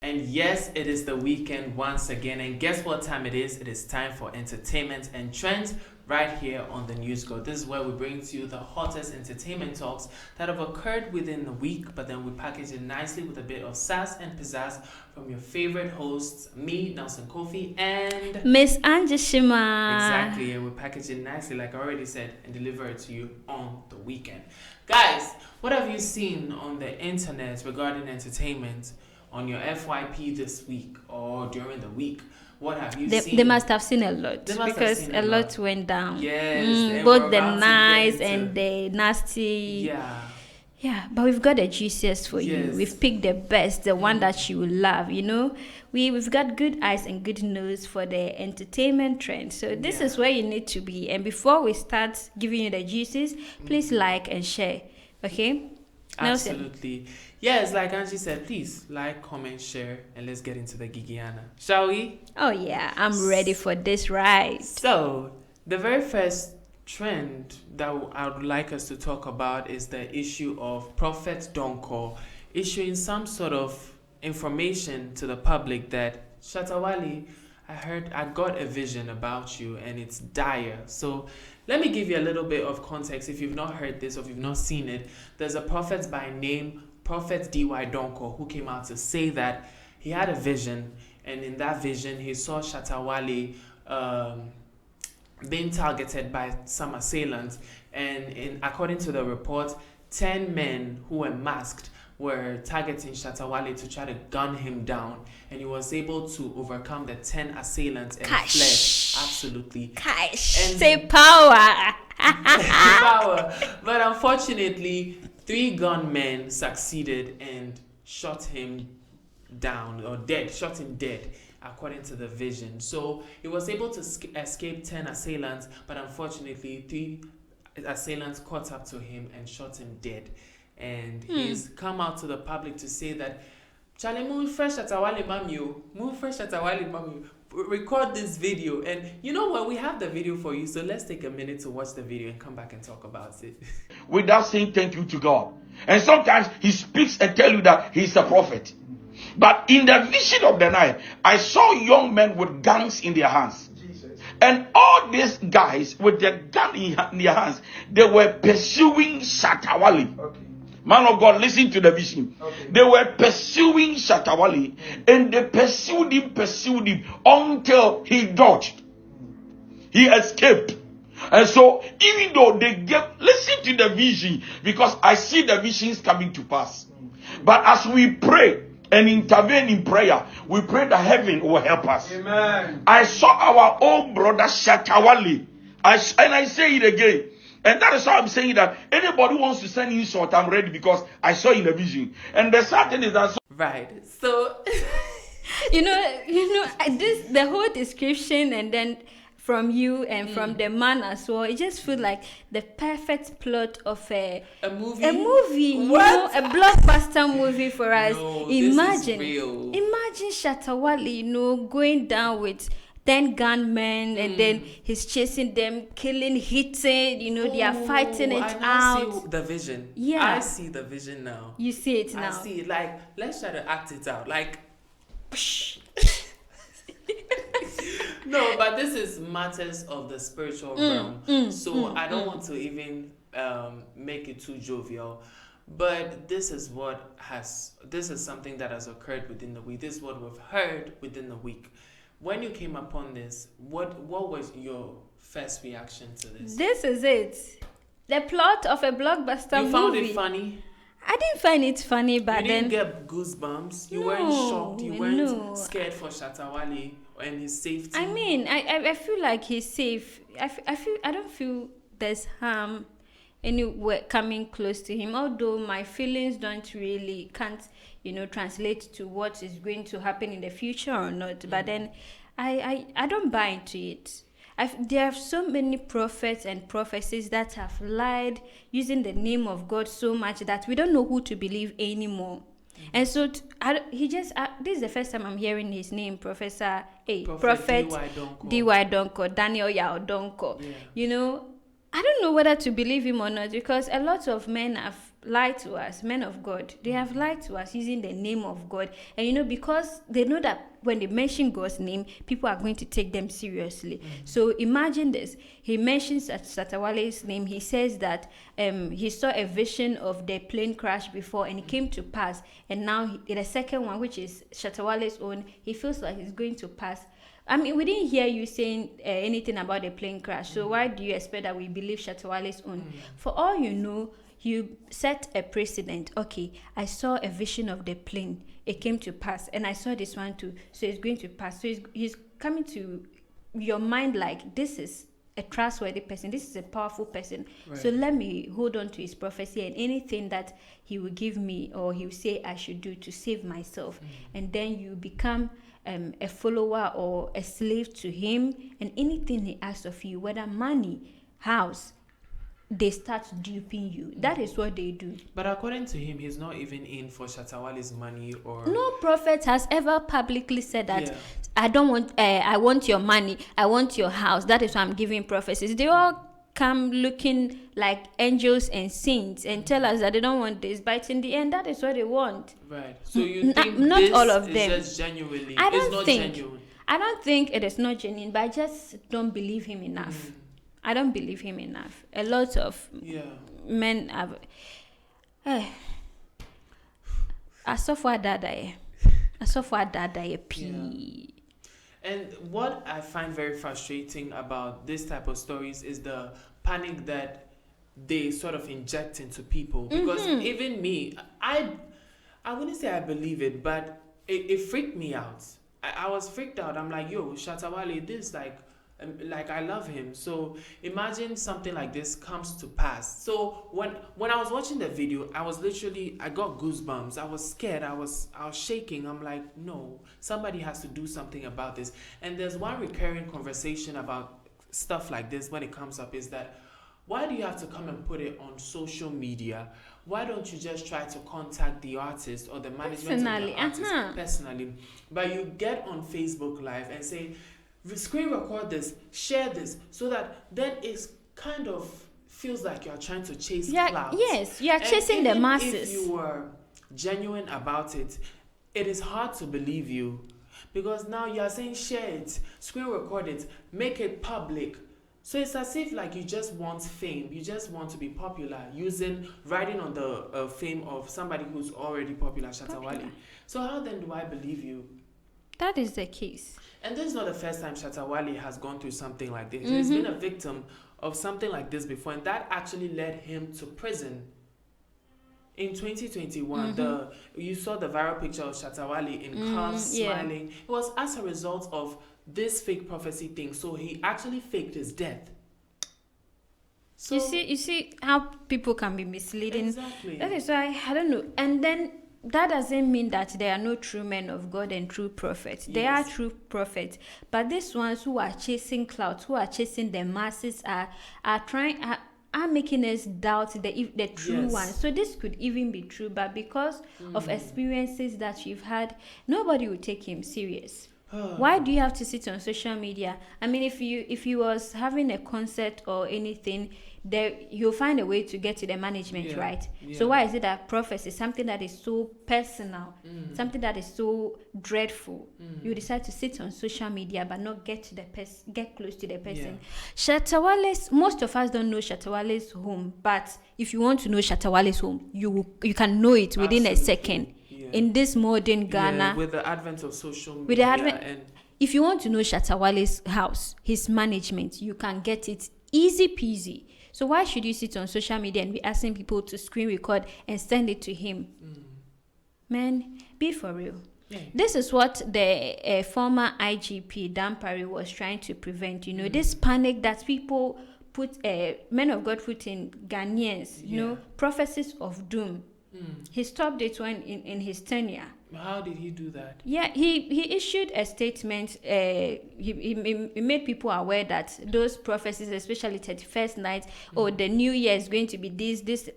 And yes, it is the weekend once again. And guess what time it is? It is time for entertainment and trends right here on the News Go. This is where we bring to you the hottest entertainment talks that have occurred within the week, but then we package it nicely with a bit of sass and pizzazz from your favorite hosts, me, Nelson Kofi, and Miss Angie Shima. Exactly, and we package it nicely, like I already said, and deliver it to you on the weekend. Guys, what have you seen on the internet regarding entertainment on your FYP this week or during the week? What have you seen? They must have seen a lot because a lot went down. Yes, both the nice and the nasty. Yeah, but we've got the juiciest for you. We've picked the best, the one that you will love. You know, we've got good eyes and good nose for the entertainment trend. So this is where you need to be. And before we start giving you the juices, please like and share. Okay? Absolutely. Yes, like Angie said, please like, comment, share, and let's get into the Gigiana. Shall we? Oh yeah, I'm ready for this ride. So, the very first trend that I would like us to talk about is the issue of Prophet Donkor issuing some sort of information to the public that, Shatta Wale, I got a vision about you and it's dire. So let me give you a little bit of context if you've not heard this or if you've not seen it. There's a prophet by name Prophet D.Y. Donkor who came out to say that he had a vision, and in that vision he saw Shatta Wale being targeted by some assailants, and according to the report, 10 men who were masked were targeting Shatta Wale to try to gun him down, and he was able to overcome the 10 assailants and fled. Absolutely. And say power. Power. But unfortunately, 3 gunmen succeeded and shot him down or dead, shot him dead, according to the vision. So he was able to escape 10 assailants, but unfortunately 3 assailants caught up to him and shot him dead. And he's come out to the public to say that, Charlie, move fresh Shatta Wale mamio, move fresh Shatta Wale mamio. Record this video, and you know what, we have the video for you, so let's take a minute to watch the video and come back and talk about it. Without saying thank you to God. And sometimes he speaks and tell you that he's a prophet. But in the vision of the night, I saw young men with guns in their hands. And all these guys with their gun in their hands, they were pursuing Shatta Wale. Man of God, listen to the vision. They were pursuing Shatta Wale, and they pursued him until he dodged. He escaped. And so, even though listen to the vision, because I see the visions coming to pass. But as we pray and intervene in prayer, we pray that heaven will help us. Amen. I saw our own brother Shatta Wale, and I say it again. And that is why I'm saying that anybody who wants to send insult, I'm ready, because I saw in the vision. And the sad thing is that right. So you know, the whole description, and then from you and from the man as well, it just feels like the perfect plot of a movie. A movie, what? A blockbuster movie for us. No, imagine Shatta Wale, going down with 10 gunmen, and then he's chasing them, killing, hitting, they are fighting it out. See the vision. Yeah. I see the vision now. You see it now. I see it. Like, let's try to act it out. Like, no, but this is matters of the spiritual realm. So I don't want to even make it too jovial. But this is something that has occurred within the week. This is what we've heard within the week. When you came upon this, what was your first reaction to this? This is it. The plot of a blockbuster movie. You found it funny? I didn't find it funny, but you didn't get goosebumps? You weren't shocked? You weren't scared for Shatta Wale and his safety? I mean, I feel like he's safe. I don't feel there's harm anywhere coming close to him, although my feelings can't translate to what is going to happen in the future or not. But then I don't buy into it. There are so many prophets and prophecies that have lied using the name of God so much that we don't know who to believe anymore. And so this is the first time I'm hearing his name, Prophet D.Y. Donkor, Daniel Donkor. I don't know whether to believe him or not, because a lot of men have lied to us, men of God. They have lied to us using the name of God. And because they know that when they mention God's name, people are going to take them seriously. So imagine this. He mentions Shatta Wale's name. He says that he saw a vision of the plane crash before and it came to pass. And now in the second one, which is Shatta Wale's own, he feels like it's going to pass. I mean, we didn't hear you saying anything about the plane crash. So why do you expect that we believe Shatta Wale's own? For all you know, you set a precedent. Okay, I saw a vision of the plane. It came to pass. And I saw this one too. So it's going to pass. So he's coming to your mind like, this is a trustworthy person. This is a powerful person. Right. So let me hold on to his prophecy and anything that he will give me or he will say I should do to save myself. And then you become a follower or a slave to him. And anything he asks of you, whether money, house, they start duping you. That is what they do. But according to him, he's not even in for Shatta Wale's money or... No prophet has ever publicly said that, I don't want, I want your money, I want your house. That is why I'm giving prophecies. They all come looking like angels and saints and tell us that they don't want this. But in the end, that is what they want. Right. So you think not this all of is them. just genuinely... Genuine. I don't think it is not genuine, but I just don't believe him enough. I don't believe him enough. A lot of men have. Asofwa dada p. And what I find very frustrating about this type of stories is the panic that they sort of inject into people. Because even me, I wouldn't say I believe it, but it freaked me out. I was freaked out. I'm like, yo, Shatta Wale, this like I love him. So imagine something like this comes to pass. So when I was watching the video, I got goosebumps. I was scared. I was shaking. I'm like, no, somebody has to do something about this. And there's one recurring conversation about stuff like this when it comes up is that, why do you have to come and put it on social media? Why don't you just try to contact the artist or the management of the artist personally? But you get on Facebook Live and say, screen record this, share this, so that then it kind of feels like you're trying to chase clouds. Yes, you are chasing the masses. If you were genuine about it, it is hard to believe you, because now you are saying share it, screen record it, make it public. So it's as if like you just want fame, you just want to be popular, riding on the fame of somebody who's already popular, Shatta Wale. So how then do I believe you? That is the case. And this is not the first time Shatta Wale has gone through something like this. He's been a victim of something like this before, and that actually led him to prison. In 2021, you saw the viral picture of Shatta Wale in cars smiling. It was as a result of this fake prophecy thing. So he actually faked his death. So you see how people can be misleading. Exactly. That is why I don't know. And then that doesn't mean that there are no true men of God and true prophets. Yes. There are true prophets, but these ones who are chasing clouds, who are chasing the masses, are making us doubt the true one. So this could even be true, but because of experiences that you've had, nobody will take him serious. Why do you have to sit on social media? I mean, if you was having a concert or anything, there you'll find a way to get to the management, right? So why is it that prophecy, something that is so personal, something that is so dreadful, you decide to sit on social media but not get to the get close to the person? Shatta Wale's, most of us don't know Shatta Wale's home, but if you want to know Shatta Wale's home, you can know it within a second. In this modern Ghana, with the advent of social media, if you want to know Shatta Wale's house, his management, you can get it easy peasy. So why should you sit on social media and be asking people to screen record and send it to him? Man, be for real. This is what the former IGP Dan Parry was trying to prevent. This panic that people put, men of God put in Ghanaians, prophecies of doom. He stopped it when in his tenure. How did he do that? He issued a statement. He made people aware that those prophecies, especially 31st night, or the new year is going to be this.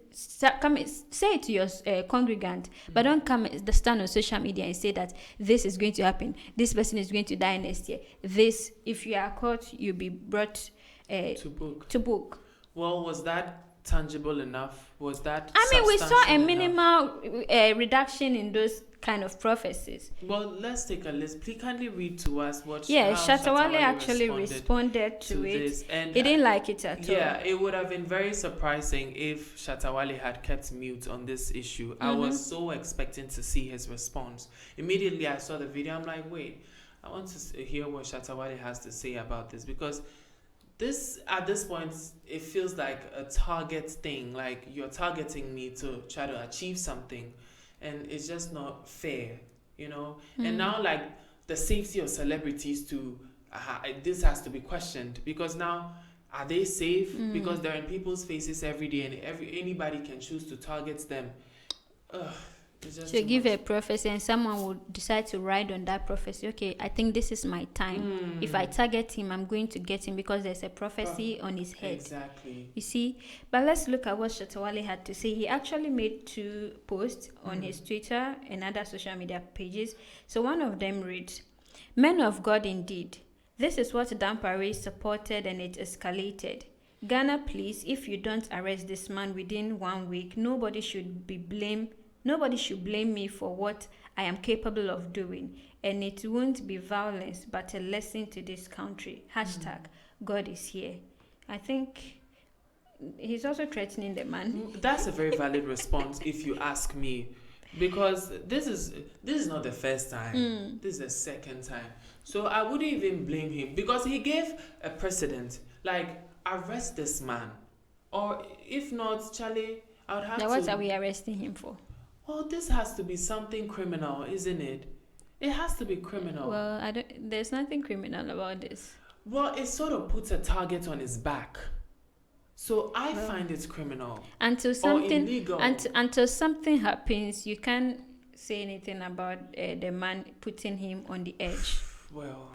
Come say it to your congregant, but don't come stand on social media and say that this is going to happen. This person is going to die next year. This, if you are caught, you'll be brought to book. Well, was that tangible enough? Was that I mean, we saw a substantial minimal reduction in those kind of prophecies. Well, let's take a list. Please kindly read to us what Yeah, how Shatta Wale Wale actually responded to it. this. And he didn't like it at all. yeah, it would have been very surprising if Shatta Wale had kept mute on this issue. I was so expecting to see his response. Immediately I saw the video, I'm like, wait, I want to hear what Shatta Wale has to say about this, because this, at this point, it feels like a target thing. Like, you're targeting me to try to achieve something, and it's just not fair, you know. And now, like, the safety of celebrities to this has to be questioned, because now, are they safe? Because they're in people's faces every day, and anybody can choose to target them. It's just So give a prophecy, and someone would decide to ride on that prophecy. Okay, I think this is my time. If I target him, I'm going to get him, because there's a prophecy on his head. Exactly. You see? But let's look at what Shatta Wale had to say. He actually made 2 posts on his Twitter and other social media pages. So one of them reads, "Men of God indeed. This is what Dampare supported, and it escalated. Ghana, please, if you don't arrest this man within 1 week, nobody should blame me for what I am capable of doing. And it won't be violence, but a lesson to this country. Hashtag God is here." I think he's also threatening the man. That's a very valid response, if you ask me, because this is not the first time. This is the second time. So I wouldn't even blame him, because he gave a precedent. Like, arrest this man, or if not, Charlie, I would have Now, to. what are we arresting him for? Well, this has to be something criminal, isn't it? It has to be criminal. Well, there's nothing criminal about this. Well, it sort of puts a target on his back. So I find it criminal. Until or illegal. until something happens, you can't say anything about the man putting him on the edge. Well.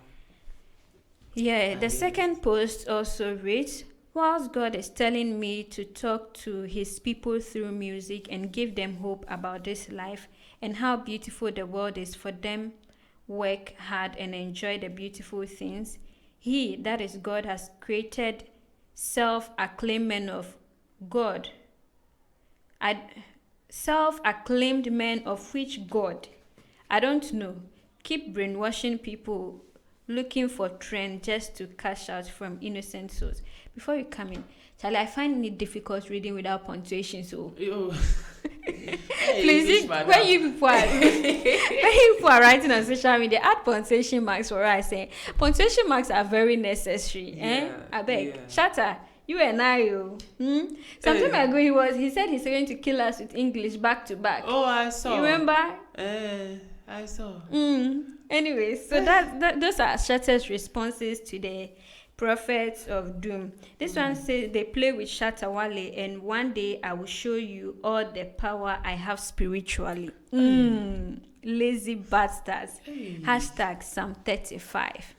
Yeah, the second post also reads, "Whilst God is telling me to talk to his people through music and give them hope about this life and how beautiful the world is for them, work hard and enjoy the beautiful things. He, that is God, has created self-acclaimed men of God. Self-acclaimed men of which God, I don't know, keep brainwashing people looking for trend just to cash out from innocent souls." Before you come in, Charlie, I find it difficult reading without punctuation, so please, when you people are writing on social media, add punctuation marks for us. Punctuation marks are very necessary. I beg. Yeah. Shatta, you and I, some time ago he said he's going to kill us with English back to back. Oh, I saw. You remember? I saw. Anyway, so those are Shatta's responses to the prophets of doom. This one says they play with Shatta Wale, and one day I will show you all the power I have spiritually. Lazy bastards. Hashtag Psalm 35.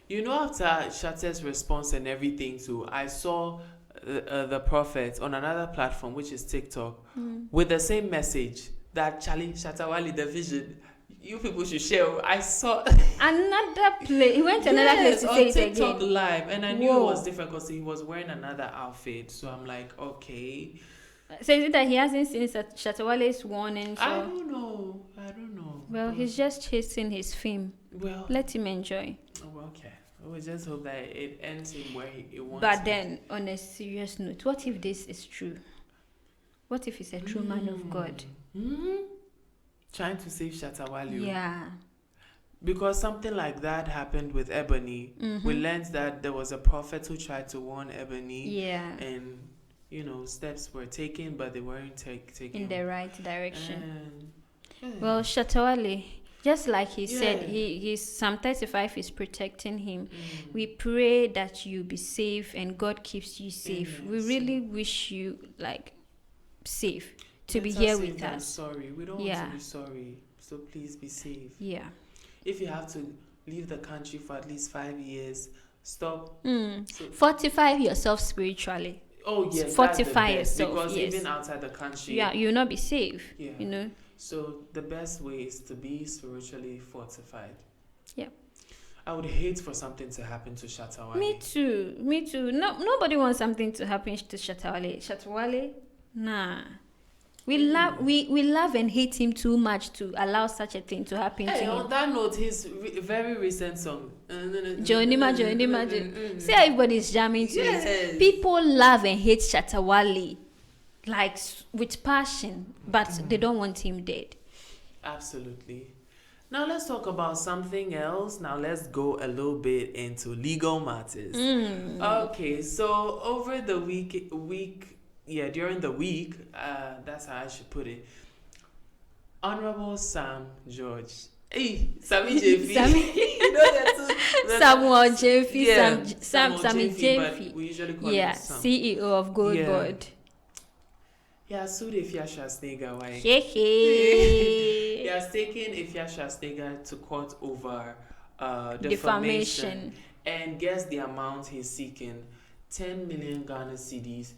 You know, after Shatta's response and everything too, I saw the prophet on another platform, which is TikTok, with the same message that Shatta Wale, the vision, you people should share. I saw another place. He went to another place to say it again. TikTok live, and I knew it was different because he was wearing another outfit. So I'm like, okay. So is it that he hasn't seen Shatta Wale's warnings? I don't know. Well, he's just chasing his fame. Well, let him enjoy. Oh, okay. We just hope that it ends him where he wants. But then, on a serious note, what if this is true? What if he's a true man of God? Trying to save Shatta Wale. Yeah. Because something like that happened with Ebony. We learned that there was a prophet who tried to warn Ebony. Yeah. And, steps were taken, but they weren't taken in the right direction. And, well, Shatta Wale, just like he said, he's Psalm 35 is protecting him. We pray that you be safe and God keeps you safe. We really wish you safe to be here with us. Sorry, we don't want to be sorry, so please be safe. Yeah. If you have to leave the country for at least 5 years, stop. Fortify yourself spiritually. Oh yes, fortify yourself because even outside the country, you'll not be safe. So the best way is to be spiritually fortified. Yeah. I would hate for something to happen to Shatta Wale. Me too. No, nobody wants something to happen to Shatta Wale. Shatta Wale, nah. We love and hate him too much to allow such a thing to happen to him. On that note, his very recent song, Joinima. See how everybody's jamming to it. People love and hate Shatta Wale, like with passion, but they don't want him dead. Absolutely. Now let's talk about something else. Now let's go a little bit into legal matters. Okay, so over the during the week, that's how I should put it. Honorable Sammy Gyamfi. You know Samuel Gyamfi, Yeah, Sammy Gyamfi. but we usually call him Sam. CEO of Goldboard. Yeah, sued Afia Schwarzenegger. Why? He has taken Afia Schwarzenegger to court over defamation. And guess the amount he's seeking: 10 million Ghana cedis.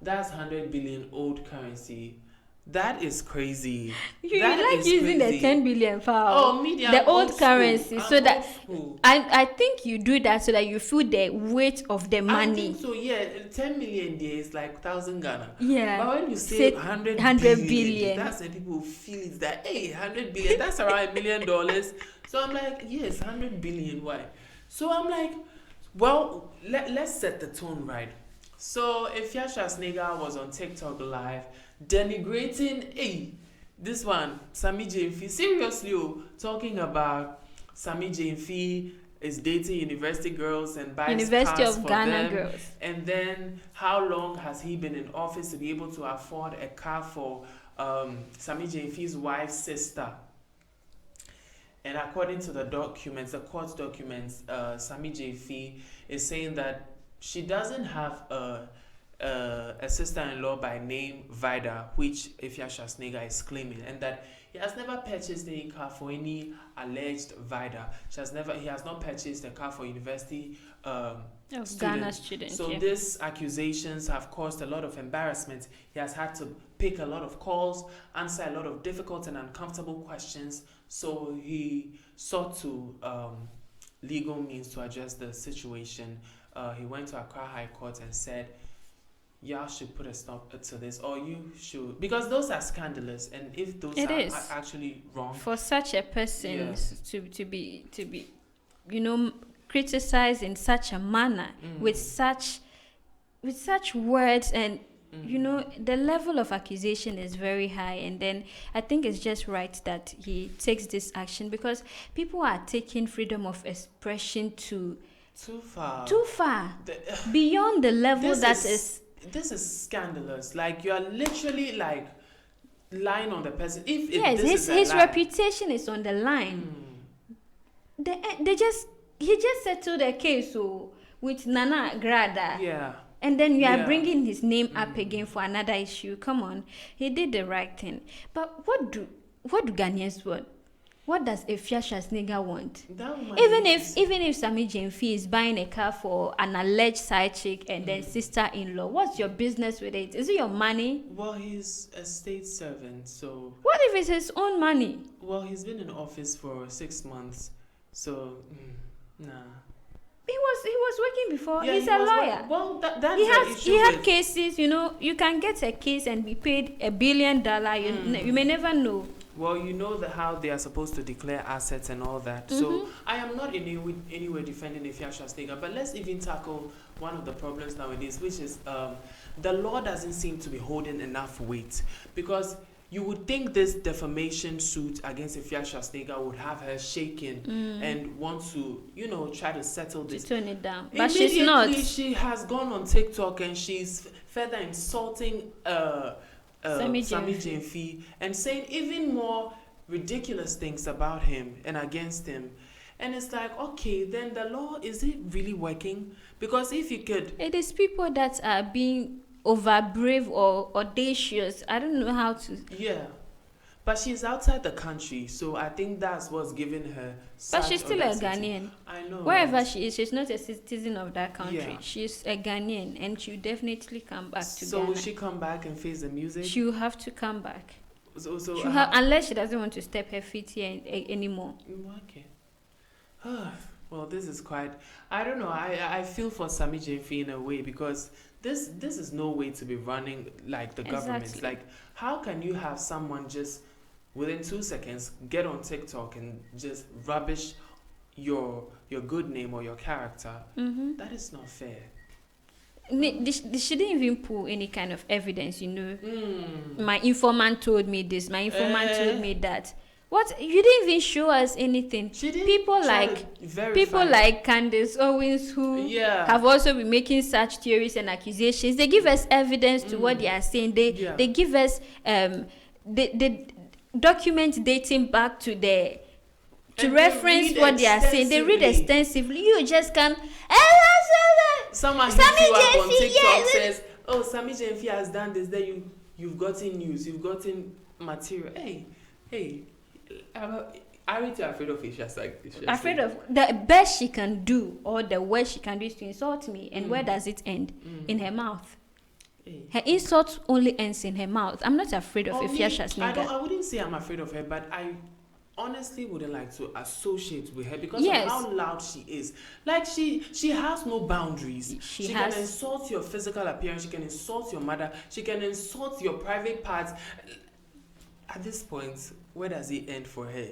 That's 100 billion old currency. That is crazy. You like using crazy. the 10 billion file. Oh, me, the old currency. I'm so that old school. I think you do that so that you feel the weight of the I money. think so, yeah. 10 million there is like 1,000 Ghana. Yeah. But when you say 100 billion, that's when people feel it's that, hey, 100 billion, that's around $1 million. So I'm like, yes, 100 billion, why? So I'm like, well, let's set the tone right. So Afia Schwarzenegger was on TikTok live denigrating, this one, Sammy Gyamfi, seriously, talking about Sammy Gyamfi is dating university girls and buys University cars of for Ghana them. girls. And then how long has he been in office to be able to afford a car for Sammy Gyamfi's wife's sister? And according to the documents, the court documents, Sammy Gyamfi is saying that she doesn't have a sister-in-law by name Vida, which Afia Schwarzenegger is claiming, and that he has never purchased any car for any alleged Vida. He has not purchased a car for university Ghana students. So these accusations have caused a lot of embarrassment. He has had to pick a lot of calls, answer a lot of difficult and uncomfortable questions. So he sought to legal means to address the situation. He went to Accra High Court and said, y'all should put a stop to this, or you should, because those are scandalous, and if those are actually wrong for such a person to be criticized in such a manner with such words, and the level of accusation is very high, and then I think it's just right that he takes this action, because people are taking freedom of expression too far beyond the level this is scandalous. Like, you are literally like lying on the person. If his reputation is on the line. He just settled the case with Nana Grada. Yeah. And then you are bringing his name up again for another issue. Come on, he did the right thing. But what do Ghanaians want? What does Afia Schwarzenegger want? Even if Sammy Gyamfi is buying a car for an alleged side chick and then sister-in-law, what's your business with it? Is it your money? Well, he's a state servant, so... What if it's his own money? Well, he's been in office for 6 months, so... nah. He was working before. He's a lawyer. Well, that's he had cases. You can get a case and be paid $1 billion. You may never know. Well, you know how they are supposed to declare assets and all that. So I am not in any way defending Afia Schwarzenegger, but let's even tackle one of the problems nowadays, which is the law doesn't seem to be holding enough weight, because you would think this defamation suit against Afia Schwarzenegger would have her shaken and want to, try to settle this. To tone it down. But she's not. She has gone on TikTok and she's further insulting Sammy Gyamfi and saying even more ridiculous things about him and against him. And it's like, okay, then the law, is it really working? Because if you could... It is people that are being over brave or audacious. I don't know how to... Yeah. But she's outside the country, so I think that's what's giving her such... But she's still audacity. a Ghanaian. I know. Wherever she is, she's not a citizen of that country. Yeah. She's a Ghanaian, and she'll definitely come back to Ghana. So will she come back and face the music? She'll have to come back. So unless she doesn't want to step her feet here anymore. Okay. Well, this is quite. I don't know. I feel for Sammy Gyamfi in a way because this is no way to be running like the government. Exactly. Like, how can you have someone just within 2 seconds get on TikTok and just rubbish your good name or your character? Mm-hmm. That is not fair. They shouldn't even pull any kind of evidence, Mm. My informant told me this, my informant told me that. What? You didn't even show us anything. She didn't People try like to verify. people like Candace Owens, who Yeah. have also been making such theories and accusations. They give us evidence to what they are saying. They give us the document dating back to the to And they reference read what they are saying. They read extensively. You just come. Someone Sammy hits you up on Gyamfi, TikTok yes. says, "Oh, Sammy Gyamfi has done this." Then you've gotten news, you've gotten material. Hey, aren't you afraid of Afia? Afraid of the best she can do or the worst she can do is to insult me. And where does it end? In her mouth. Hey. Her insult only ends in her mouth. I'm not afraid of Afia Schwarzenegger. I wouldn't say I'm afraid of her, but I honestly wouldn't like to associate with her because Yes. of how loud she is. Like she has no boundaries. She can insult your physical appearance. She can insult your mother. She can insult your private parts. At this point, where does it end for her?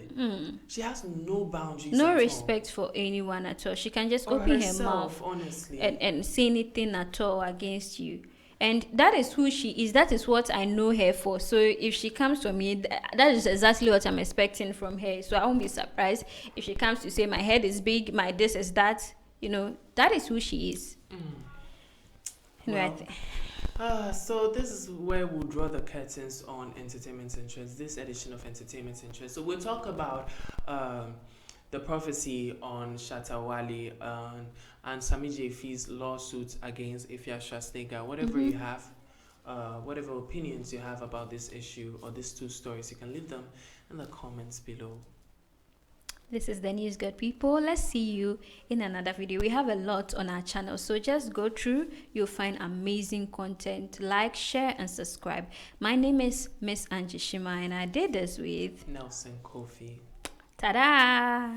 She has no boundaries. No at respect for anyone at all. She can just all. Or open herself, her mouth honestly. and say anything at all against you. And that is who she is. That is what I know her for. So if she comes to me, that is exactly what I'm expecting from her. So I won't be surprised if she comes to say my head is big, my this is that. That is who she is. So this is where we'll draw the curtains on Entertainment Interest, this edition of Entertainment Interest. So we'll talk about the prophecy on Shatta Wale and Sammy Gyamfi's lawsuit against Afia Schwarzenegger. Whatever you have, whatever opinions you have about this issue or these two stories, you can leave them in the comments below. This is the news, good people. Let's see you in another video. We have a lot on our channel, so just go through. You'll find amazing content. Like, share, and subscribe. My name is Miss Angie Shima, and I did this with Nelson Kofi. Ta-da!